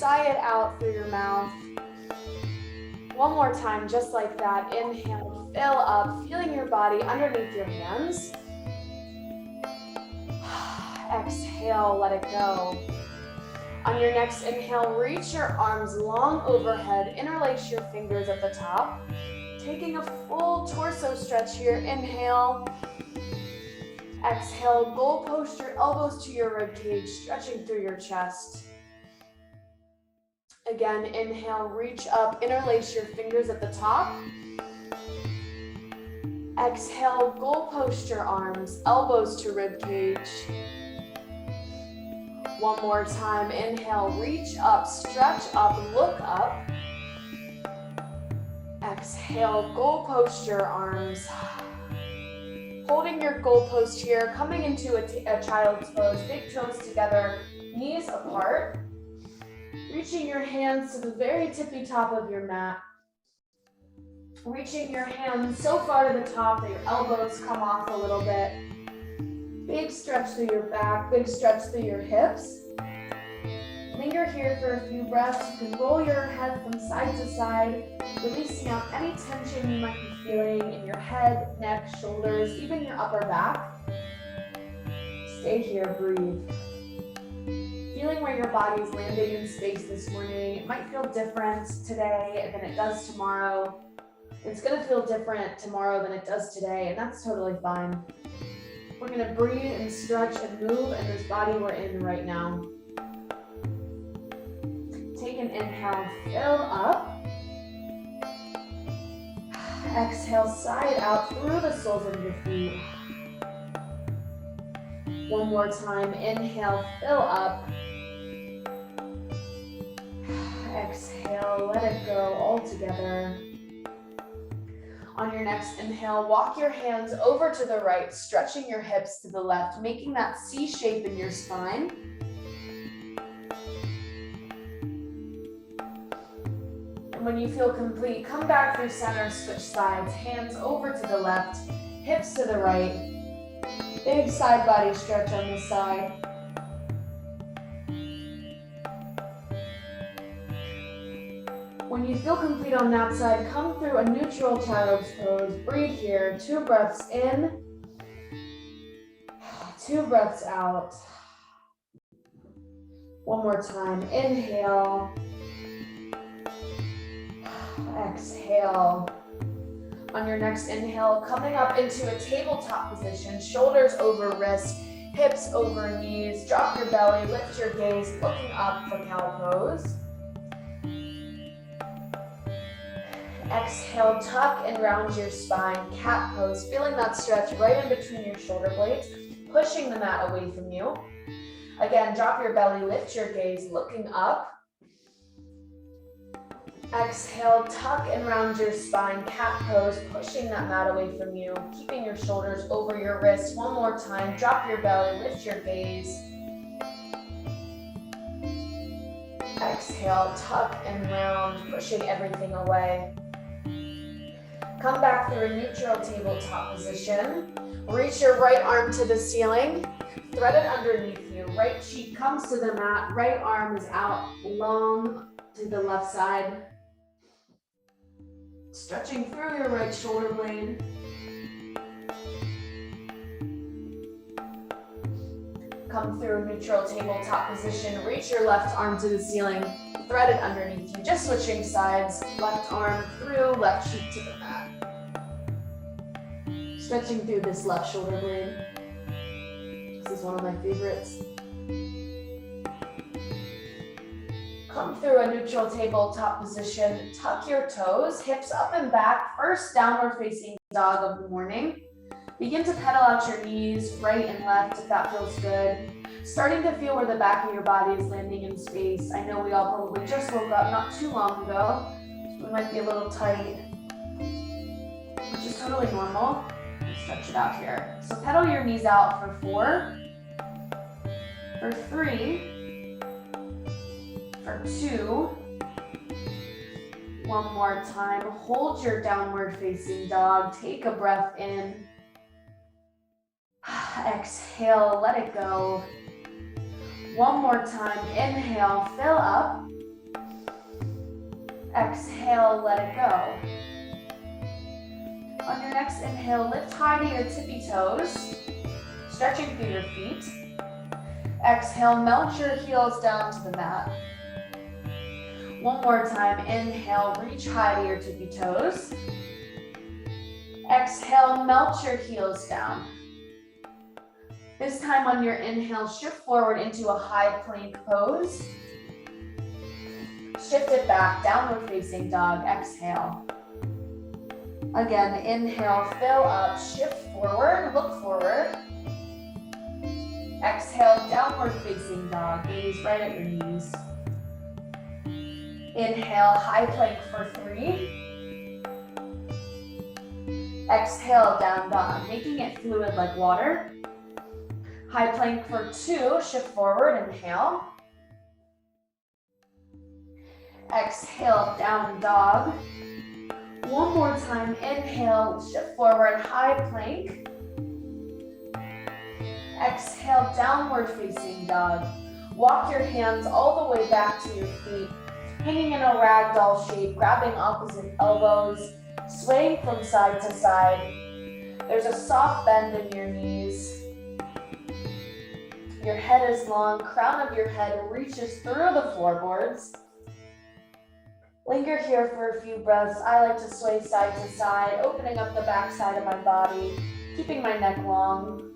sigh it out through your mouth. One more time, just like that. Inhale, fill up, feeling your body underneath your hands. Exhale, let it go. On your next inhale, reach your arms long overhead, interlace your fingers at the top. Taking a full torso stretch here. Inhale. Exhale, goal post your elbows to your rib cage, stretching through your chest. Again, inhale, reach up, interlace your fingers at the top. Exhale, goal post your arms, elbows to rib cage. One more time, inhale, reach up, stretch up, look up. Exhale, goal post your arms. Holding your goal post here, coming into a child's pose, big toes together, knees apart. Reaching your hands to the very tippy top of your mat. Reaching your hands so far to the top that your elbows come off a little bit. Big stretch through your back, big stretch through your hips. Linger here for a few breaths. You can roll your head from side to side, releasing out any tension you might be feeling in your head, neck, shoulders, even your upper back. Stay here, breathe. Feeling where your body's landing in space this morning. It might feel different today than it does tomorrow. It's gonna feel different tomorrow than it does today, and that's totally fine. We're gonna breathe and stretch and move in this body we're in right now. Take an inhale, fill up. Exhale, sigh it out through the soles of your feet. One more time, inhale, fill up. Exhale, let it go all together. On your next inhale, walk your hands over to the right, stretching your hips to the left, making that C shape in your spine. And when you feel complete, come back through center, switch sides, hands over to the left, hips to the right. Big side body stretch on this side. When you feel complete on that side, come through a neutral child's pose. Breathe here. 2 breaths in, 2 breaths out. One more time. Inhale. Exhale. On your next inhale, coming up into a tabletop position, shoulders over wrists, hips over knees. Drop your belly, lift your gaze, looking up for cow pose. Exhale, tuck and round your spine, cat pose, feeling that stretch right in between your shoulder blades, pushing the mat away from you. Again, drop your belly, lift your gaze, looking up. Exhale, tuck and round your spine, cat pose, pushing that mat away from you, keeping your shoulders over your wrists. One more time, drop your belly, lift your gaze. Exhale, tuck and round, pushing everything away. Come back through a neutral tabletop position. Reach your right arm to the ceiling, thread it underneath you. Right cheek comes to the mat, right arm is out long to the left side. Stretching through your right shoulder blade. Come through a neutral tabletop position. Reach your left arm to the ceiling, thread it underneath you. Just switching sides. Left arm through, left cheek to the mat. Stretching through this left shoulder blade. This is one of my favorites. Come through a neutral tabletop position. Tuck your toes, hips up and back. First downward facing dog of the morning. Begin to pedal out your knees, right and left, if that feels good. Starting to feel where the back of your body is landing in space. I know we all probably just woke up not too long ago. So we might be a little tight, which is totally normal. Stretch it out here. So pedal your knees out for 4, for 3, for 2. One more time. Hold your downward facing dog. Take a breath in. Exhale, let it go. One more time. Inhale, fill up. Exhale, let it go. On your next inhale, lift high to your tippy toes, stretching through your feet. Exhale, melt your heels down to the mat. One more time, inhale, reach high to your tippy toes. Exhale, melt your heels down. This time on your inhale, shift forward into a high plank pose. Shift it back, downward facing dog, exhale. Again, inhale, fill up, shift forward, look forward. Exhale, downward facing dog, gaze right at your knees. Inhale, high plank for 3. Exhale, down dog, making it fluid like water. High plank for 2, shift forward, inhale. Exhale, down dog. One more time, inhale, shift forward, high plank. Exhale, downward facing dog. Walk your hands all the way back to your feet, hanging in a ragdoll shape, grabbing opposite elbows, swaying from side to side. There's a soft bend in your knees. Your head is long, crown of your head reaches through the floorboards. Linger here for a few breaths. I like to sway side to side, opening up the back side of my body, keeping my neck long.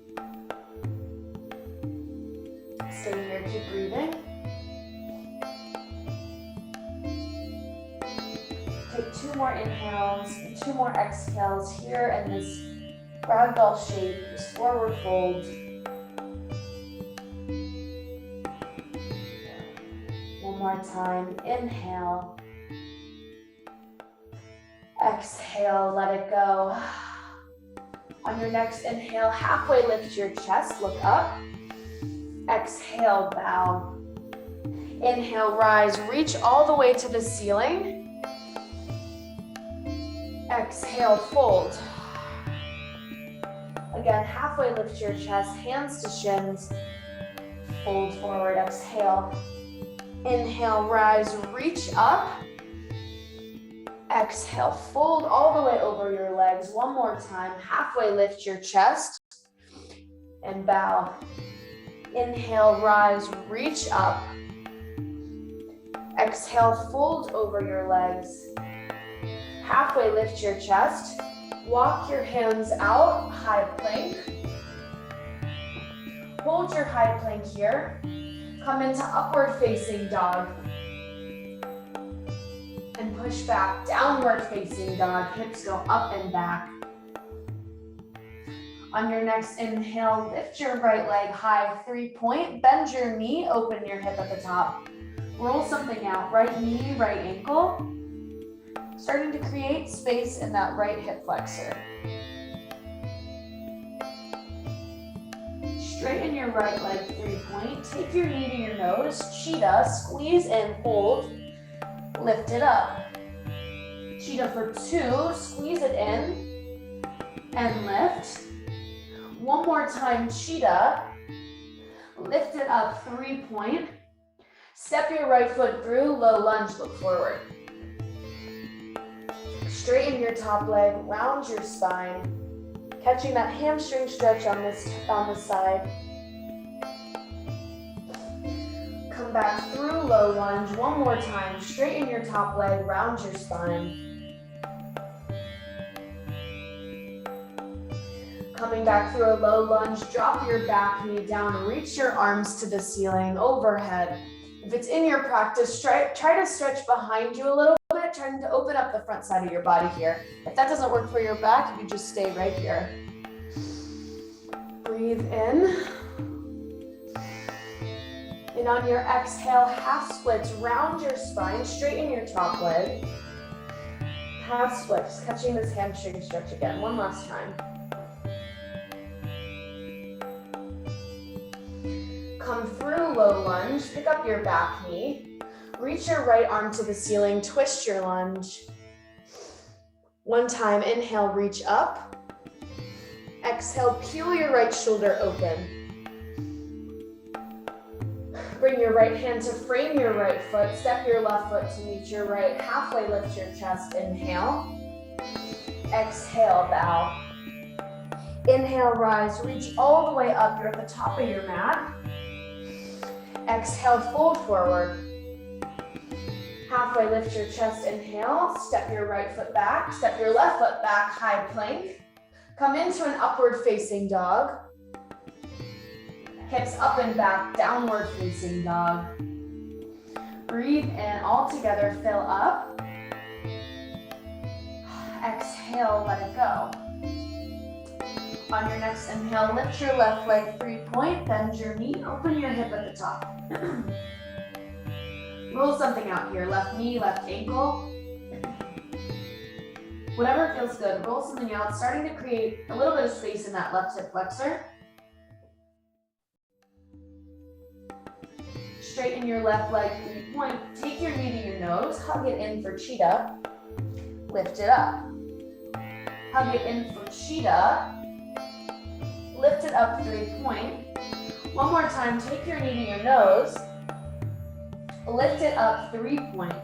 Stay here, keep breathing. Take 2 more inhales and 2 more exhales here in this ragdoll shape, this forward fold. One more time, inhale. Exhale, let it go. On your next inhale, halfway lift your chest, look up. Exhale, bow. Inhale, rise, reach all the way to the ceiling. Exhale, fold. Again, halfway lift your chest, hands to shins. Fold forward, exhale. Inhale, rise, reach up. Exhale, fold all the way over your legs. One more time, halfway lift your chest and bow. Inhale, rise, reach up. Exhale, fold over your legs. Halfway lift your chest. Walk your hands out, high plank. Hold your high plank here. Come into upward facing dog. And push back, downward facing dog. Hips go up and back. On your next inhale, lift your right leg high, 3-point. Bend your knee, open your hip at the top. Roll something out, right knee, right ankle. Starting to create space in that right hip flexor. Straighten your right leg, 3-point. Take your knee to your nose, cheetah, squeeze and hold. Lift it up. Cheetah for 2, squeeze it in and lift. One more time, cheetah. Lift it up, 3-point. Step your right foot through, low lunge, look forward. Straighten your top leg, round your spine, catching that hamstring stretch on this side. Come back through low lunge. One more time, straighten your top leg, round your spine. Coming back through a low lunge, drop your back knee down, reach your arms to the ceiling, overhead. If it's in your practice, try to stretch behind you a little bit, trying to open up the front side of your body here. If that doesn't work for your back, you just stay right here. Breathe in. And on your exhale, half splits, round your spine, straighten your top leg. Half splits, catching this hamstring stretch again. One last time. Come through low lunge, pick up your back knee, reach your right arm to the ceiling, twist your lunge. One time, inhale, reach up. Exhale, peel your right shoulder open. Bring your right hand to frame your right foot. Step your left foot to meet your right. Halfway lift your chest. Inhale. Exhale, bow. Inhale, rise. Reach all the way up. You're at the top of your mat. Exhale, fold forward. Halfway lift your chest. Inhale. Step your right foot back. Step your left foot back. High plank. Come into an upward facing dog. Hips up and back, downward facing dog. Breathe in, all together, fill up. Exhale, let it go. On your next inhale, lift your left leg, 3-point, bend your knee, open your hip at the top. Roll something out here, left knee, left ankle. Whatever feels good, roll something out, starting to create a little bit of space in that left hip flexor. Straighten your left leg, 3-point. Take your knee to your nose, hug it in for cheetah. Lift it up. Hug it in for cheetah. Lift it up, 3-point. One more time, take your knee to your nose. Lift it up, 3-point.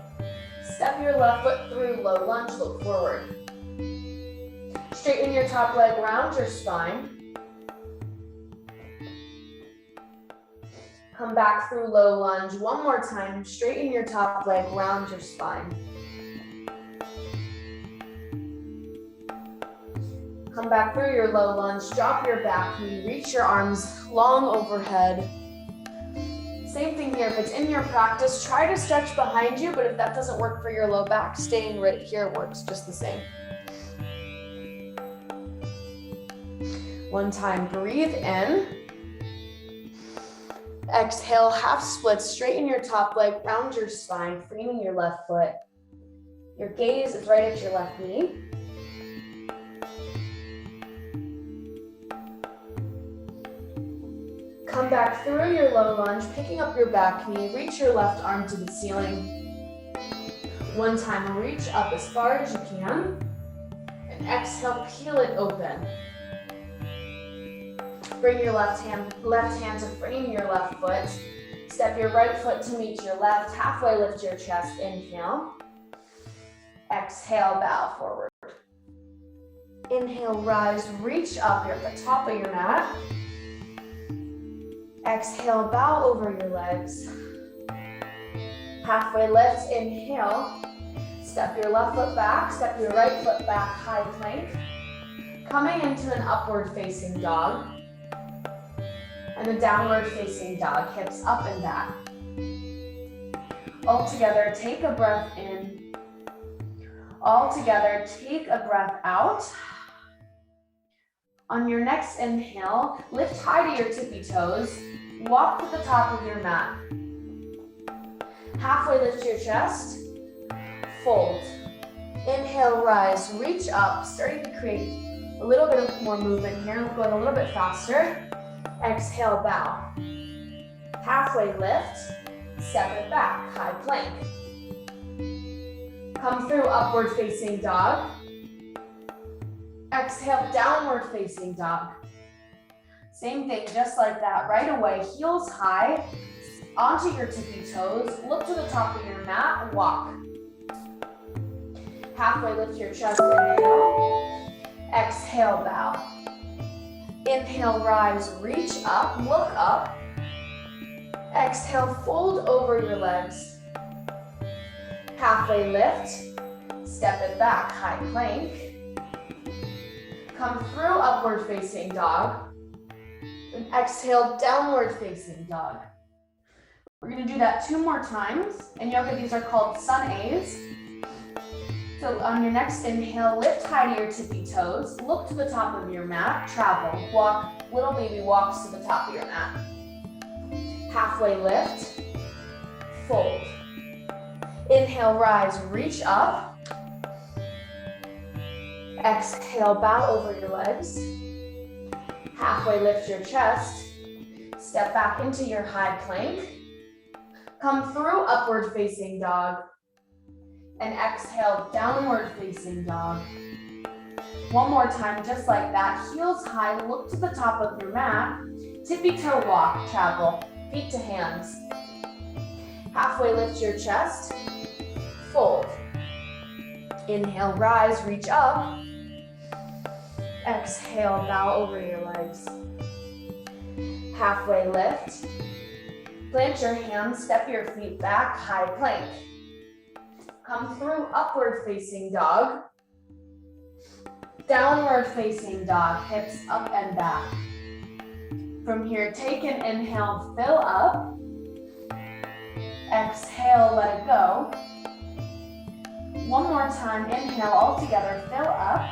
Step your left foot through, low lunge, look forward. Straighten your top leg, round your spine. Come back through low lunge. One more time. Straighten your top leg, round your spine. Come back through your low lunge. Drop your back knee. Reach your arms long overhead. Same thing here. If it's in your practice, try to stretch behind you, but if that doesn't work for your low back, staying right here works just the same. One time, breathe in. Exhale, half split, straighten your top leg, round your spine, framing your left foot. Your gaze is right at your left knee. Come back through your low lunge, picking up your back knee, reach your left arm to the ceiling. One time, reach up as far as you can. And exhale, peel it open. Bring your left hand to frame your left foot. Step your right foot to meet your left. Halfway lift your chest. Inhale. Exhale, bow forward. Inhale, rise, reach up. You're at the top of your mat. Exhale, bow over your legs. Halfway lift, inhale. Step your left foot back. Step your right foot back, high plank. Coming into an upward facing dog. And a downward facing dog, hips up and back. All together, take a breath in. All together, take a breath out. On your next inhale, lift high to your tippy toes. Walk to the top of your mat. Halfway lift your chest. Fold. Inhale, rise, reach up, starting to create a little bit of more movement here, going a little bit faster. Exhale, bow. Halfway lift, step it back, high plank. Come through upward facing dog. Exhale, downward facing dog. Same thing, just like that, right away, heels high, onto your tippy toes, look to the top of your mat, walk. Halfway lift your chest, inhale. Exhale, bow. Inhale, rise, reach up, look up. Exhale, fold over your legs. Halfway lift, step it back, high plank. Come through upward facing dog. And exhale, downward facing dog. We're gonna do that 2 more times. In yoga, these are called sun A's. So on your next inhale, lift high to your tippy toes, look to the top of your mat, travel, walk, little baby walks to the top of your mat. Halfway lift, fold. Inhale, rise, reach up. Exhale, bow over your legs. Halfway lift your chest, step back into your high plank. Come through upward facing dog. And exhale, downward facing dog. One more time, just like that. Heels high, look to the top of your mat. Tippy toe walk, travel, feet to hands. Halfway lift your chest, fold. Inhale, rise, reach up. Exhale, bow over your legs. Halfway lift. Plant your hands, step your feet back, high plank. Come through upward facing dog. Downward facing dog, hips up and back. From here, take an inhale, fill up. Exhale, let it go. One more time, inhale all together, fill up.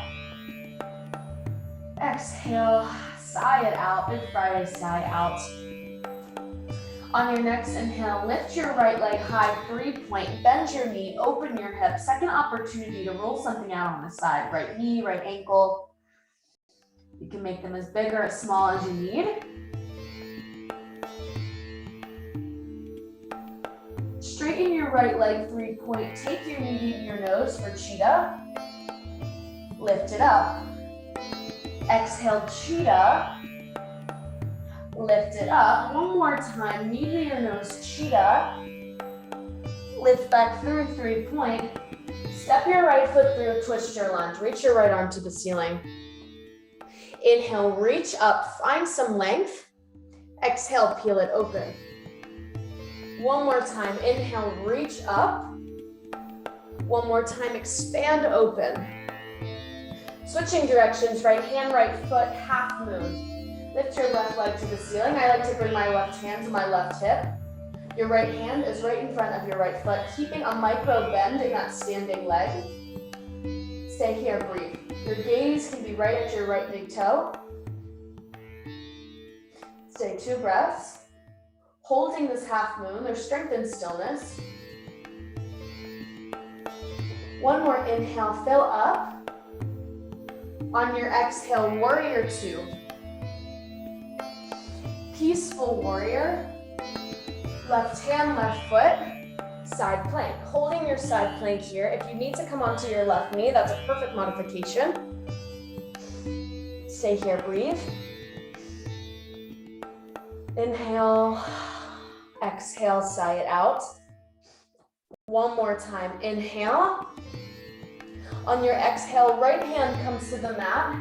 Exhale, sigh it out, Big Friday sigh out. On your next inhale, lift your right leg high, 3-point, bend your knee, open your hip. Second opportunity to roll something out on the side, right knee, right ankle. You can make them as big or as small as you need. Straighten your right leg, 3-point, take your knee to your nose for cheetah. Lift it up. Exhale, cheetah. Lift it up. One more time, knee to your nose, cheetah. Lift back through, 3-point. Step your right foot through, twist your lunge. Reach your right arm to the ceiling. Inhale, reach up, find some length. Exhale, peel it open. One more time, inhale, reach up. One more time, expand open. Switching directions, right hand, right foot, half moon. Lift your left leg to the ceiling. I like to bring my left hand to my left hip. Your right hand is right in front of your right foot, keeping a micro bend in that standing leg. Stay here, breathe. Your gaze can be right at your right big toe. Stay 2 breaths. Holding this half moon, there's strength and stillness. One more inhale, fill up. On your exhale, warrior 2. Peaceful warrior. Left hand, left foot, side plank. Holding your side plank here. If you need to come onto your left knee, that's a perfect modification. Stay here, breathe. Inhale, exhale, sigh it out. One more time, inhale. On your exhale, right hand comes to the mat.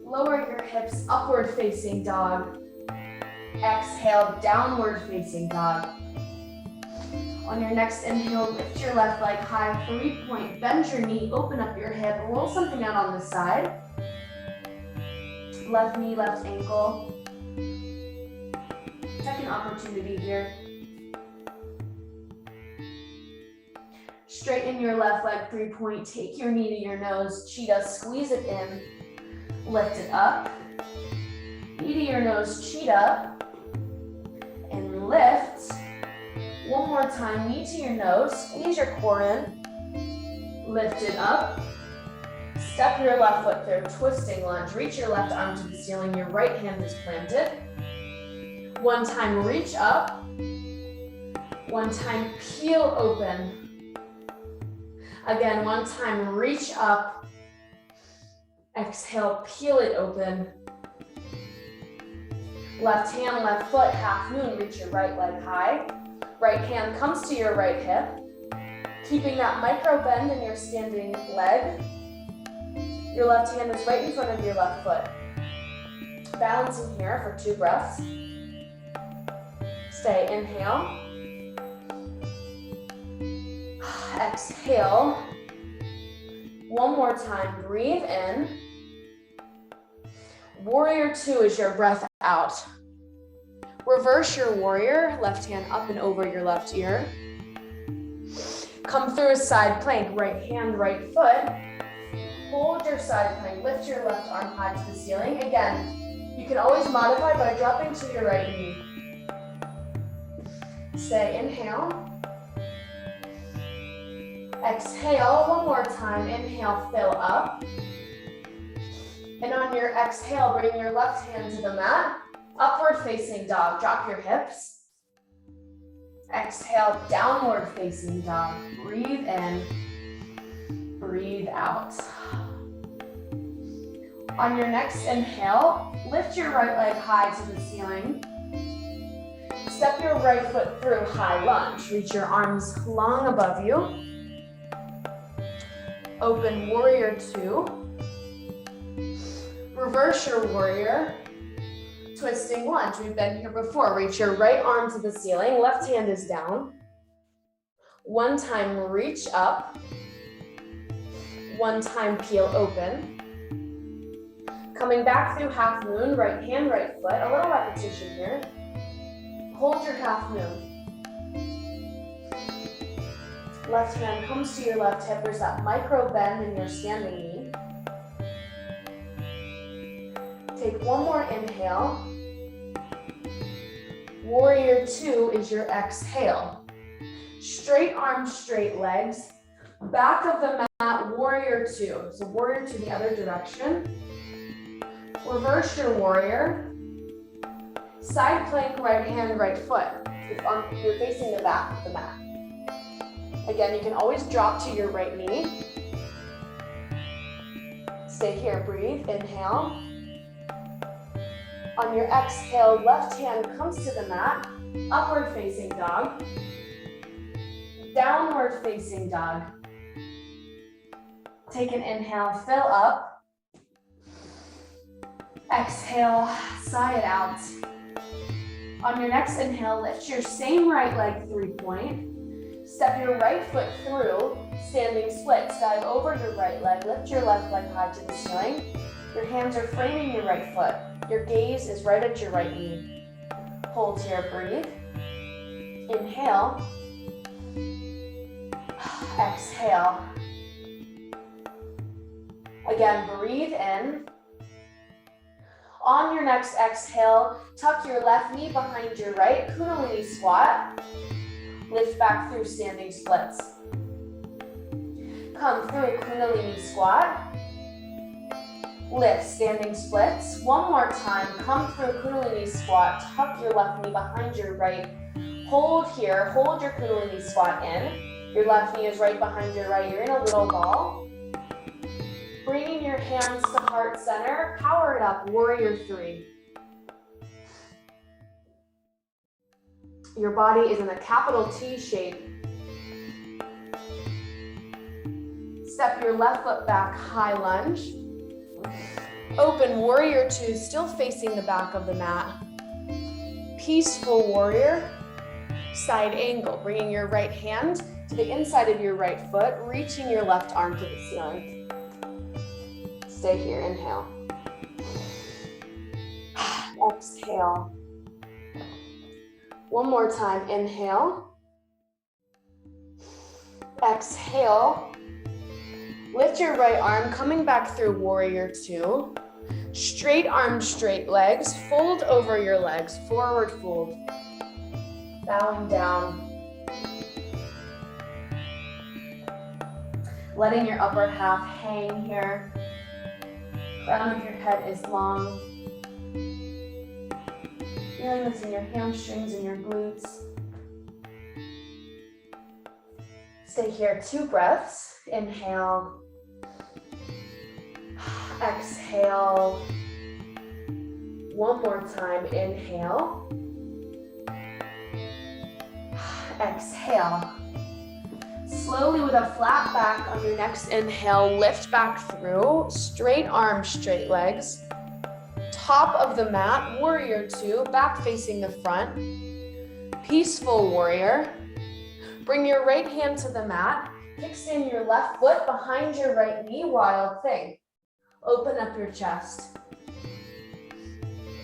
Lower your hips, upward facing dog. Exhale, downward facing dog. On your next inhale, lift your left leg high, 3-point, bend your knee, open up your hip, roll something out on the side. Left knee, left ankle. Second opportunity here. Straighten your left leg, 3-point, take your knee to your nose, cheetah, squeeze it in, lift it up. Knee to your nose, cheetah, and lift. One more time, knee to your nose, squeeze your core in, lift it up. Step your left foot through, twisting lunge. Reach your left arm to the ceiling, your right hand is planted. One time, reach up. One time, peel open. Again, one time, reach up. Exhale, peel it open. Left hand, left foot, half moon, reach your right leg high. Right hand comes to your right hip, keeping that micro bend in your standing leg. Your left hand is right in front of your left foot. Balancing here for 2 breaths. Stay, inhale. Exhale. One more time, breathe in. Warrior 2 is your breath out. Reverse your warrior, left hand up and over your left ear. Come through a side plank, right hand, right foot. Hold your side plank, lift your left arm high to the ceiling. Again, you can always modify by dropping to your right knee. Stay, inhale. Exhale, one more time, inhale, fill up. And on your exhale, bring your left hand to the mat. Upward facing dog, drop your hips. Exhale, downward facing dog. Breathe in, breathe out. On your next inhale, lift your right leg high to the ceiling. Step your right foot through high lunge. Reach your arms long above you. Open warrior two. Reverse your warrior. Twisting lunge. We've been here before. Reach your right arm to the ceiling. Left hand is down. One time reach up. One time peel open. Coming back through half moon. Right hand, right foot. A little repetition here. Hold your half moon. Left hand comes to your left hip. There's that micro bend in your standing knee. Take one more inhale. Warrior two is your exhale. Straight arms, straight legs. Back of the mat, warrior two. So warrior two the other direction. Reverse your warrior. Side plank, right hand, right foot. You're facing the back of the mat. Again, you can always drop to your right knee. Stay here, breathe, inhale. On your exhale, left hand comes to the mat, upward facing dog, downward facing dog. Take an inhale, fill up. Exhale, sigh it out. On your next inhale, lift your same right leg 3-point. Step your right foot through, standing splits. Dive over your right leg, lift your left leg high to the ceiling. Your hands are framing your right foot. Your gaze is right at your right knee. Hold here, breathe. Inhale. Exhale. Again, breathe in. On your next exhale, tuck your left knee behind your right, Kundalini squat. Lift back through standing splits. Come through Kundalini squat. Lift, standing splits. One more time, come through Kundalini squat. Tuck your left knee behind your right. Hold here, hold your Kundalini squat in. Your left knee is right behind your right. You're in a little ball. Bringing your hands to heart center. Power it up, warrior three. Your body is in a capital T shape. Step your left foot back, high lunge. Open warrior two, still facing the back of the mat. Peaceful warrior, side angle. Bringing your right hand to the inside of your right foot, reaching your left arm to the ceiling. Stay here, inhale. Exhale. One more time, inhale. Exhale. Lift your right arm, coming back through warrior two. Straight arms, straight legs. Fold over your legs, forward fold. Bowing down. Letting your upper half hang here. Crown of your head is long. Feeling this in your hamstrings and your glutes. Stay here, 2 breaths. Inhale. Exhale. One more time, inhale. Exhale. Slowly with a flat back on your next inhale, lift back through. Straight arms, straight legs. Top of the mat, warrior two, back facing the front. Peaceful warrior. Bring your right hand to the mat. Kickstand your left foot behind your right knee, wild thing. Open up your chest.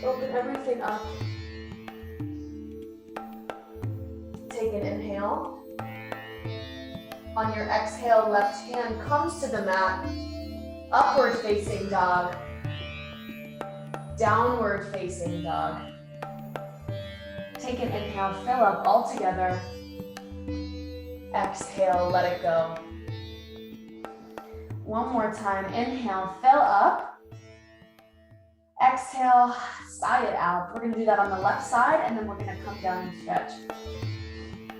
Open everything up. Take an inhale. On your exhale, left hand comes to the mat. Upward facing dog. Downward facing dog. Take an inhale, fill up all together. Exhale, let it go. One more time, inhale, fill up. Exhale, sigh it out. We're gonna do that on the left side, and then we're gonna come down and stretch.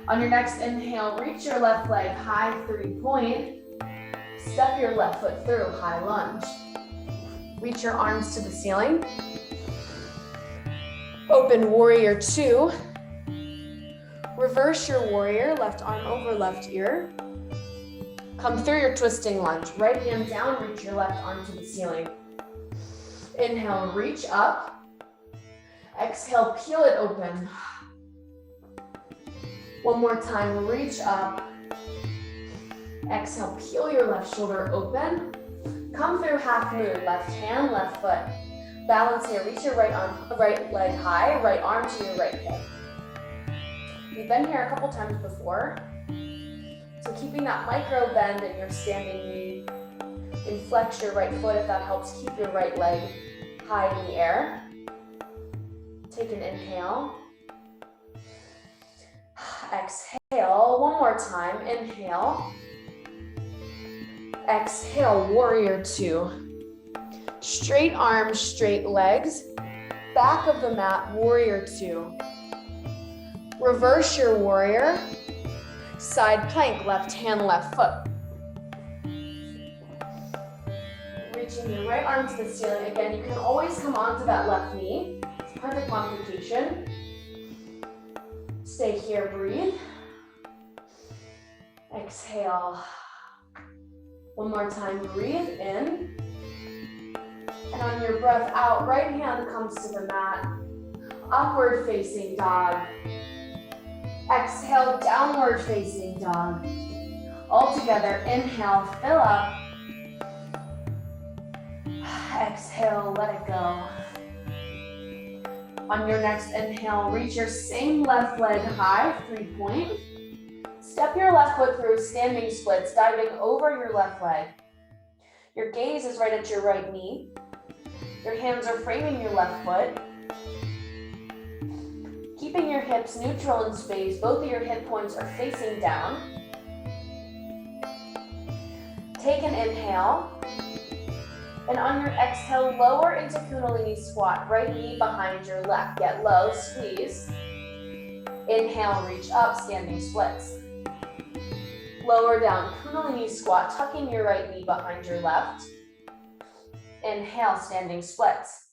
On your next inhale, reach your left leg high, 3-point. Step your left foot through, high lunge. Reach your arms to the ceiling. Open warrior two. Reverse your warrior, left arm over left ear. Come through your twisting lunge. Right hand down, reach your left arm to the ceiling. Inhale, reach up. Exhale, peel it open. One more time, reach up. Exhale, peel your left shoulder open. Come through half moon, left hand, left foot. Balance here, reach your right leg high, right arm to your right hip. We've been here a couple times before. So keeping that micro bend in your standing knee. You can flex your right foot if that helps keep your right leg high in the air. Take an inhale. Exhale, one more time, inhale. Exhale, warrior two. Straight arms, straight legs. Back of the mat, warrior two. Reverse your warrior. Side plank, left hand, left foot. Reaching your right arm to the ceiling. Again, you can always come onto that left knee. It's perfect modification. Stay here, breathe. Exhale. One more time, breathe in. And on your breath out, right hand comes to the mat. Upward facing dog. Exhale, downward facing dog. All together, inhale, fill up. Exhale, let it go. On your next inhale, reach your same left leg high, 3-point. Step your left foot through standing splits, diving over your left leg. Your gaze is right at your right knee. Your hands are framing your left foot. Keeping your hips neutral in space, both of your hip points are facing down. Take an inhale. And on your exhale, lower into Kundalini squat. Right knee behind your left. Get low, squeeze. Inhale, reach up, standing splits. Lower down, Kundalini squat, tucking your right knee behind your left. Inhale, standing splits.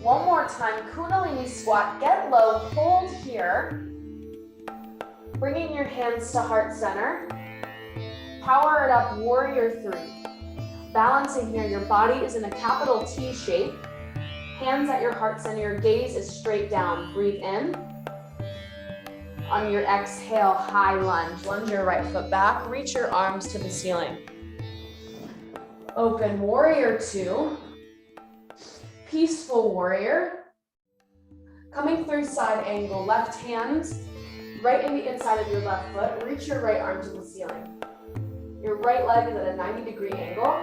One more time, Kundalini squat, get low, hold here. Bringing your hands to heart center. Power it up, warrior three. Balancing here, your body is in a capital T shape. Hands at your heart center, your gaze is straight down. Breathe in. On your exhale, high lunge. Lunge your right foot back, reach your arms to the ceiling. Open warrior two. Peaceful warrior. Coming through side angle, left hand right in the inside of your left foot. Reach your right arm to the ceiling. Your right leg is at a 90-degree angle.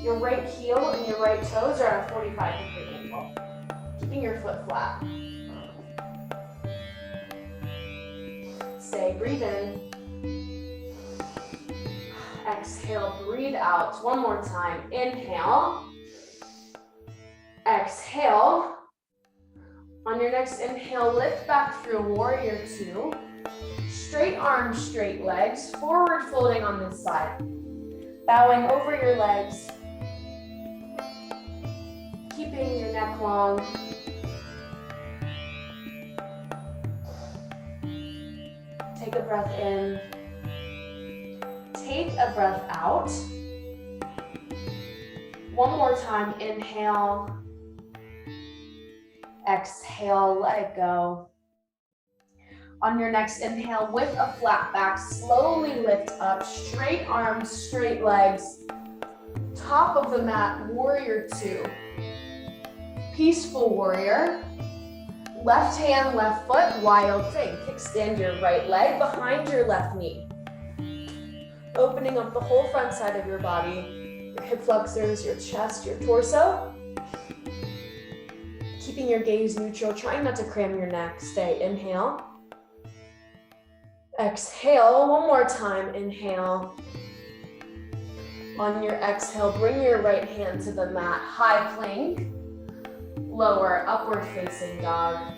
Your right heel and your right toes are at a 45-degree angle. Keeping your foot flat. Stay, breathe in. Exhale, breathe out. One more time. Inhale. Exhale. On your next inhale, lift back through warrior two. Straight arms, straight legs. Forward folding on this side. Bowing over your legs. Keeping your neck long. Take a breath in. Take a breath out. One more time, inhale. Exhale, let it go. On your next inhale, with a flat back, slowly lift up, straight arms, straight legs. Top of the mat, warrior two. Peaceful warrior. Left hand, left foot, wild thing. Kickstand your right leg behind your left knee. Opening up the whole front side of your body, your hip flexors, your chest, your torso. Keeping your gaze neutral, trying not to cram your neck. Stay, inhale. Exhale, one more time, inhale. On your exhale, bring your right hand to the mat, high plank. Lower, upward facing dog.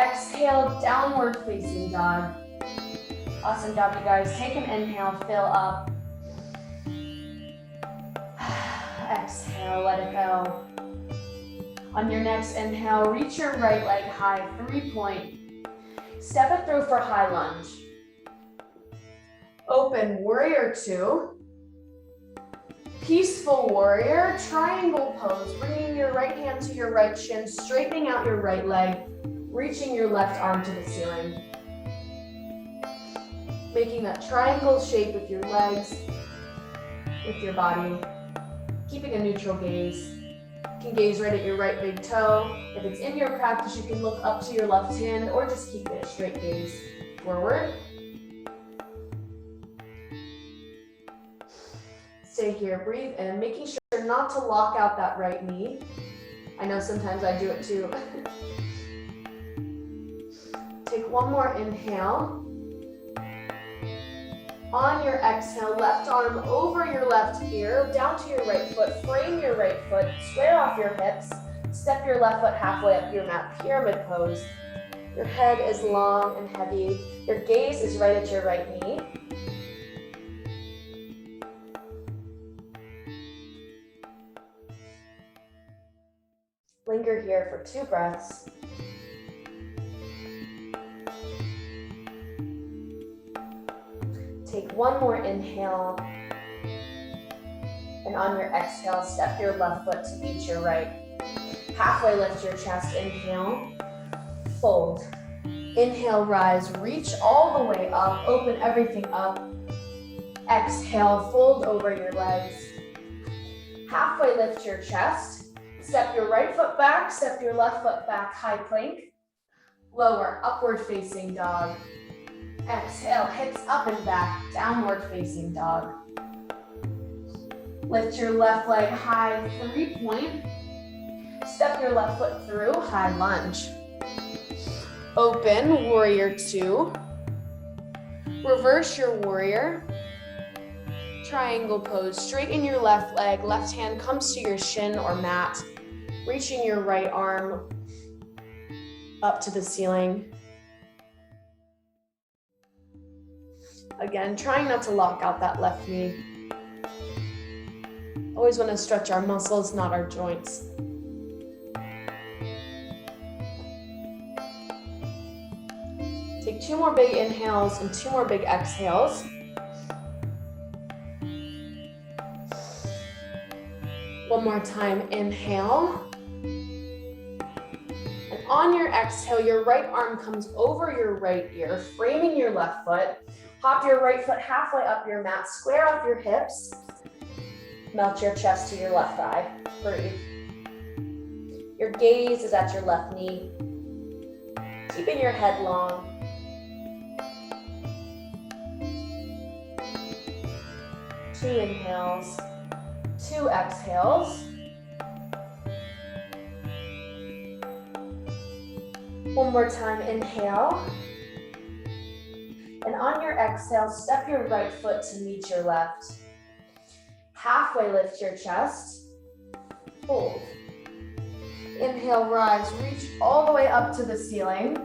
Exhale, downward facing dog. Awesome job, you guys. Take an inhale, fill up. Exhale, let it go. On your next inhale, reach your right leg high, 3-point. Step it through for high lunge. Open warrior 2. Peaceful warrior, triangle pose, bringing your right hand to your right shin, straightening out your right leg, reaching your left arm to the ceiling. Making that triangle shape with your legs, with your body. Keeping a neutral gaze. You can gaze right at your right big toe. If it's in your practice, you can look up to your left hand or just keep it a straight gaze forward. Stay here, breathe in, making sure not to lock out that right knee. I know sometimes I do it too. Take one more inhale. On your exhale, left arm over your left ear, down to your right foot, frame your right foot, square off your hips, step your left foot halfway up your mat, pyramid pose. Your head is long and heavy. Your gaze is right at your right knee. Linger here for 2 breaths. Take one more inhale. And on your exhale, step your left foot to meet your right. Halfway lift your chest, inhale, fold. Inhale, rise, reach all the way up, open everything up. Exhale, fold over your legs. Halfway lift your chest. Step your right foot back, step your left foot back, high plank. Lower, upward facing dog. Exhale, hips up and back, downward facing dog. Lift your left leg high, 3-point. Step your left foot through, high lunge. Open, warrior 2. Reverse your warrior. Triangle pose, straighten your left leg, left hand comes to your shin or mat, reaching your right arm up to the ceiling. Again, trying not to lock out that left knee. Always want to stretch our muscles, not our joints. Take 2 more big inhales and 2 more big exhales. One more time, inhale. And on your exhale, your right arm comes over your right ear, framing your left foot. Hop your right foot halfway up your mat, square off your hips. Melt your chest to your left thigh. Breathe. Your gaze is at your left knee. Keeping your head long. Two inhales, 2 exhales. One more time, inhale. And on your exhale, step your right foot to meet your left. Halfway lift your chest. Hold. Inhale, rise, reach all the way up to the ceiling.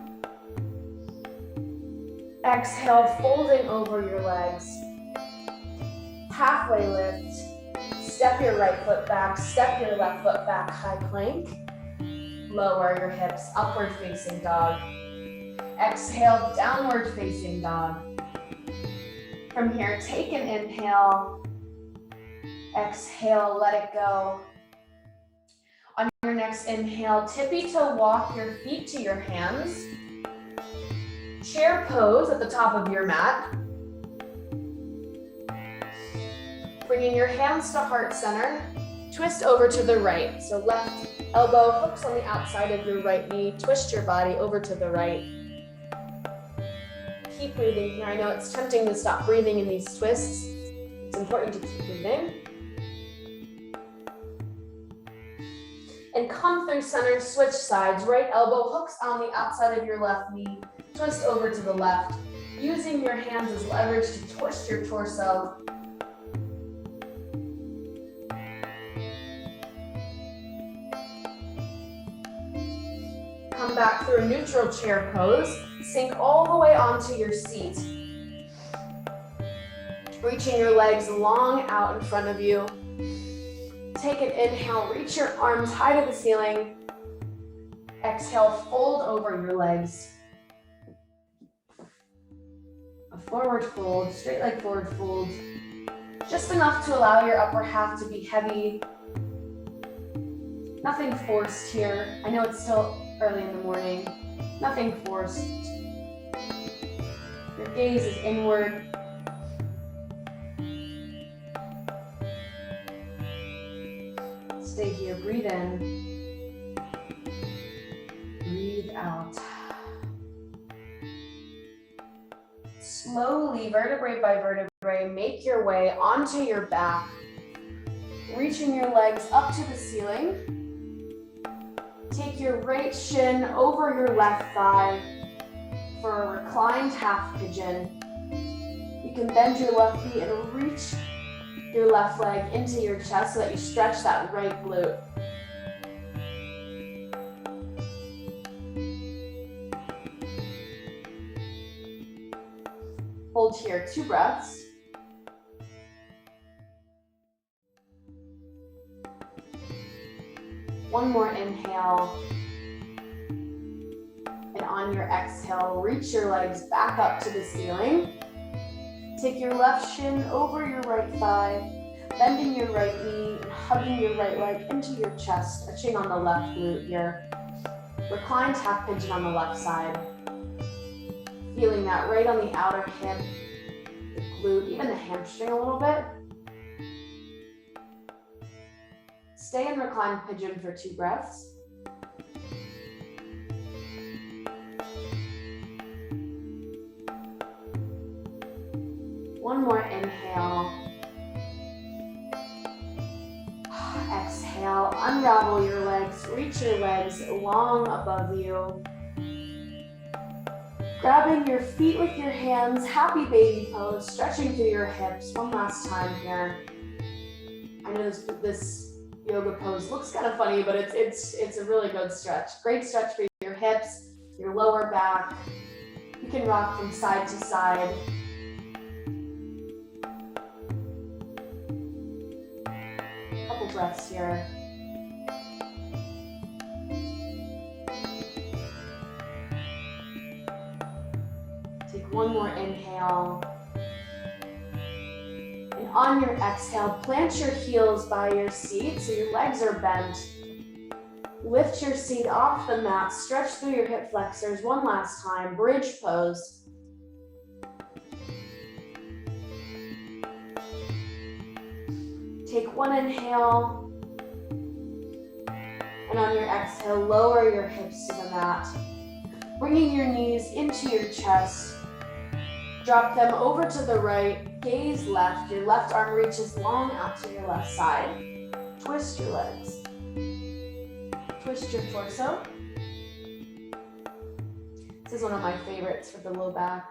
Exhale, folding over your legs. Halfway lift. Step your right foot back, step your left foot back, high plank. Lower your hips, upward facing dog. Exhale, downward facing dog. From here, take an inhale. Exhale, let it go. On your next inhale, tippy toe walk your feet to your hands. Chair pose at the top of your mat. Bringing your hands to heart center. Twist over to the right. So left elbow hooks on the outside of your right knee. Twist your body over to the right. Keep breathing here. I know it's tempting to stop breathing in these twists. It's important to keep breathing. And come through center, switch sides. Right elbow hooks on the outside of your left knee. Twist over to the left. Using your hands as leverage to twist your torso. Come back through a neutral chair pose. Sink all the way onto your seat. Reaching your legs long out in front of you. Take an inhale, reach your arms high to the ceiling. Exhale, fold over your legs. A forward fold, straight leg forward fold. Just enough to allow your upper half to be heavy. Nothing forced here. I know it's still early in the morning. Nothing forced. Your gaze is inward. Stay here, breathe in. Breathe out. Slowly, vertebrae by vertebrae, make your way onto your back, reaching your legs up to the ceiling. Take your right shin over your left thigh for a reclined half pigeon. You can bend your left knee and reach your left leg into your chest so that you stretch that right glute. Hold here, 2 breaths. One more inhale. And on your exhale, reach your legs back up to the ceiling. Take your left shin over your right thigh, bending your right knee and hugging your right leg into your chest, touching on the left glute here. Reclined half pigeon on the left side. Feeling that right on the outer hip, the glute, even the hamstring a little bit. Stay in reclined pigeon for 2 breaths. One more inhale. Exhale, unravel your legs, reach your legs long above you. Grabbing your feet with your hands, happy baby pose, stretching through your hips. One last time here. I know this yoga pose looks kind of funny, but it's a really good stretch. Great stretch for your hips, your lower back. You can rock from side to side. Couple breaths here. Take one more inhale. And on your exhale, plant your heels by your seat so your legs are bent. Lift your seat off the mat, stretch through your hip flexors one last time, bridge pose. Take one inhale, and on your exhale, lower your hips to the mat, bringing your knees into your chest. Drop them over to the right, gaze left. Your left arm reaches long out to your left side. Twist your legs. Twist your torso. This is one of my favorites for the low back.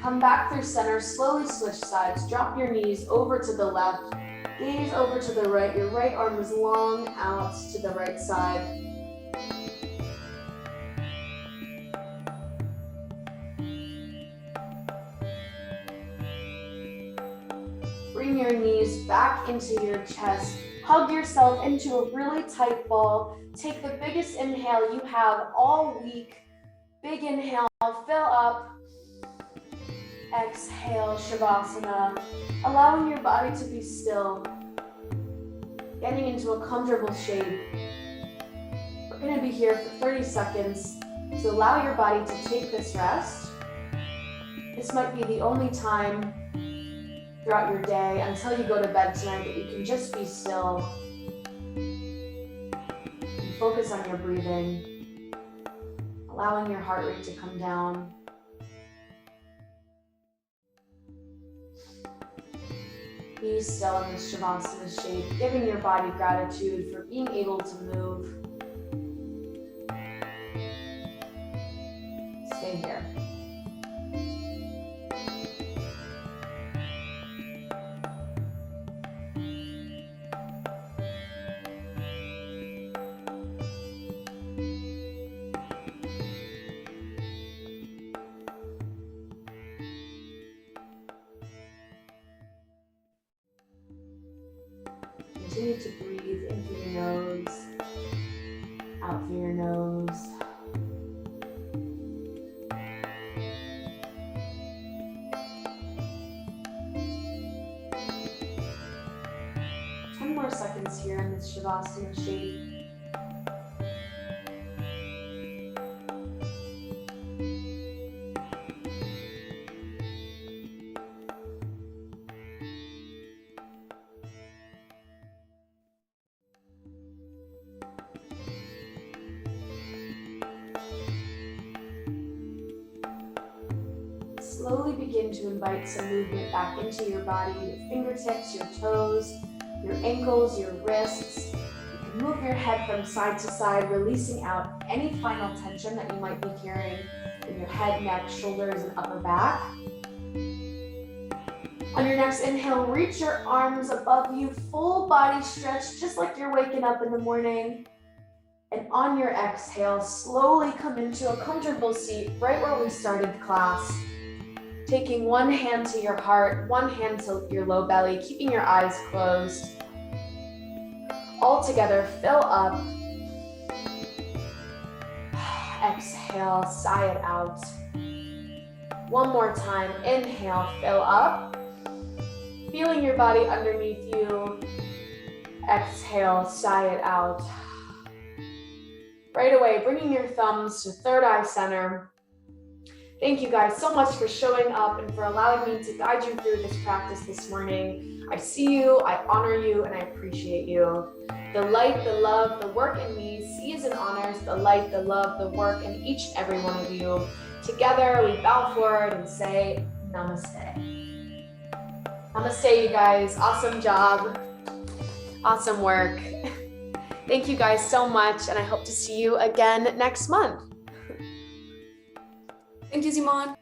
Come back through center, slowly switch sides. Drop your knees over to the left. Gaze over to the right. Your right arm is long out to the right side. Bring your knees back into your chest. Hug yourself into a really tight ball. Take the biggest inhale you have all week. Big inhale, fill up. Exhale, Shavasana, allowing your body to be still, getting into a comfortable shape. We're going to be here for 30 seconds, so allow your body to take this rest. This might be the only time throughout your day until you go to bed tonight that you can just be still and focus on your breathing, allowing your heart rate to come down. Be still in this Shavasana shape, giving your body gratitude for being able to move. Stay here. continue to breathe in through your nose, out through your nose. More seconds here in this Shavasana shape. Slowly begin to invite some movement back into your body, your fingertips, your toes, your ankles, your wrists. You can move your head from side to side, releasing out any final tension that you might be carrying in your head, neck, shoulders, and upper back. On your next inhale, reach your arms above you, full body stretch, just like you're waking up in the morning. And on your exhale, slowly come into a comfortable seat right where we started class. Taking one hand to your heart, one hand to your low belly, keeping your eyes closed. All together, fill up. Exhale, sigh it out. One more time, inhale, fill up. Feeling your body underneath you. Exhale, sigh it out. Right away, bringing your thumbs to third eye center. Thank you guys so much for showing up and for allowing me to guide you through this practice this morning. I see you, I honor you, and I appreciate you. The light, the love, the work in me sees and honors the light, the love, the work in each and every one of you. Together, we bow forward and say namaste. Namaste, you guys. Awesome job. Awesome work. Thank you guys so much, and I hope to see you again next month. Thank you, Simone.